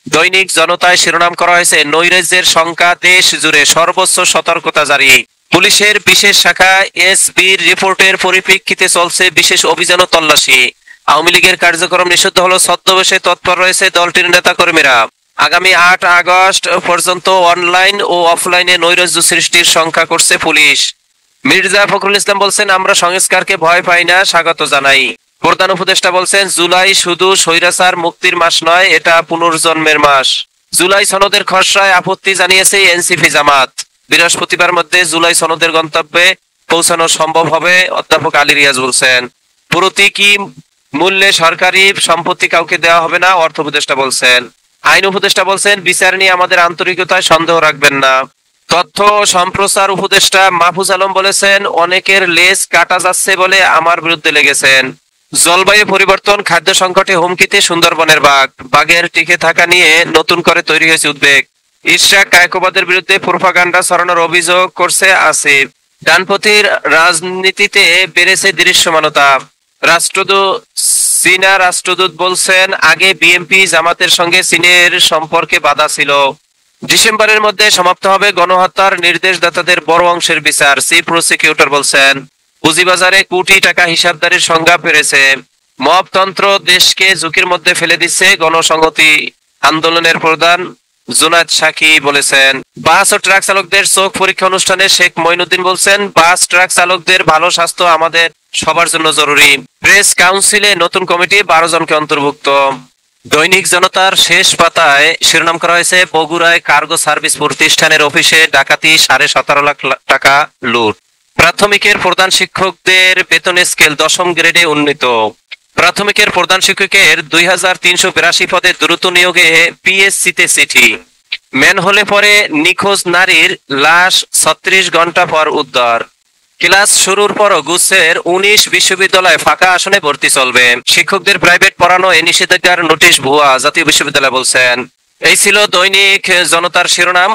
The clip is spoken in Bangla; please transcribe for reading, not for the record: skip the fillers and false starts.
দৈনিক জনতায় শিরোনাম করা হয়েছে নৈরাজ্যের শঙ্কা, দেশ জুড়ে সর্বোচ্চ সতর্কতা জারি। পুলিশের বিশেষ শাখা এসবির রিপোর্টের পরিপ্রেক্ষিতে চলছে বিশেষ অভিযান ও তল্লাশি। আওয়ামী লীগের কার্যক্রম নিষিদ্ধ হলো, ছদ্মবেশে তৎপর রয়েছে দলটির নেতাকর্মীরা। আগামী 8 আগস্ট পর্যন্ত অনলাইন ও অফলাইনে নৈরাজ্য সৃষ্টির শঙ্কা করছে পুলিশ। মির্জা ফখরুল ইসলাম বলছেন, আমরা সংস্কারকে ভয় পাই না, স্বাগত জানাই। প্রধান উপদেষ্টা বলছেন, জুলাই শুধু স্বৈরাচার মুক্তির মাস নয়, এটা পুনর্জন্মের মাস। জুলাই সনদের খসড়ায় আপত্তি জানিয়েছে এনসিপি জামাত। বৃহস্পতিবার মধ্যে জুলাই সনদের গন্তব্যে পৌঁছানো সম্ভব হবে, অধ্যাপক আলী রিয়াজ বলছেন। প্রতীকী মূল্যে সরকারি সম্পত্তি কাউকে দেওয়া হবে না, অর্থ উপদেষ্টা বলছেন। আইন উপদেষ্টা বলছেন, বিচার নিয়ে আমাদের আন্তরিকতায় সন্দেহ রাখবেন না। তথ্য সম্প্রচার উপদেষ্টা মাহফুজ আলম বলেছেন, অনেকের লেজ কাটা যাচ্ছে বলে আমার বিরুদ্ধে লেগেছেন। জলবায়ু পরিবর্তন, খাদ্য সংকটে হুমকিতে সুন্দরবনের বাঘ। বাঘের টিকে থাকা নিয়ে নতুন করে তৈরি হয়েছে উদ্বেগ। ইশরাক কায়কোবাদের বিরুদ্ধে প্রোপাগান্ডা ছড়ানোর অভিযোগ করছে আসিফ। ডানপন্থীর রাজনীতিতে বেড়েছে দৃশ্যমানতা। চীনা রাষ্ট্রদূত বলছেন, আগে বিএনপি জামাতের সঙ্গে চীনের সম্পর্কে বাধা ছিল। ডিসেম্বরের মধ্যে সমাপ্ত হবে গণহত্যার নির্দেশদাতাদের বড় অংশের বিচার, চিফ প্রসিকিউটর বলছেন। পুঁজিবাজারে কোটি টাকা হিসাবদারির সংজ্ঞা পেরেছে। মবতন্ত্র দেশকে ঝুঁকির মধ্যে ফেলে দিচ্ছে, গণসংহতি আন্দোলনের প্রধান জুনায়েদ সাকি বলেছেন। বাস ও ট্রাক চালকদের চোখ পরীক্ষা অনুষ্ঠানে শেখ মঈনুদ্দিন বলছেন, বাস ট্রাক চালকদের ভালো স্বাস্থ্য আমাদের সবার জন্য জরুরি। প্রেস কাউন্সিলে নতুন কমিটি 12 জনকে অন্তর্ভুক্ত। দৈনিক জনতার শেষ পাতায় শিরোনাম করা হয়েছে, বগুড়ায় কার্গো সার্ভিস প্রতিষ্ঠানের অফিসে ডাকাতি, 17.5 লাখ টাকা লুট। প্রাথমিকের প্রধান শিক্ষকদের বেতন স্কেল 10ম গ্রেডে উন্নীত। প্রাথমিকের প্রধান শিক্ষকের 2382 পদে দ্রুত নিয়োগে পিএসসিতে চিঠি। ম্যানহোলে পরে নিখোঁজ নারীর লাশ 36 ঘন্টা পর উদ্ধার। ক্লাস শুরুর পরও গুচ্ছের 19 বিশ্ববিদ্যালয়ে ফাঁকা আসনে ভর্তি চলবে। শিক্ষকদের প্রাইভেট পড়ানো এ নিষেধাজ্ঞার নোটিশ ভুয়া, জাতীয় বিশ্ববিদ্যালয় বলছেন। এই ছিল দৈনিক জনতার শিরোনাম।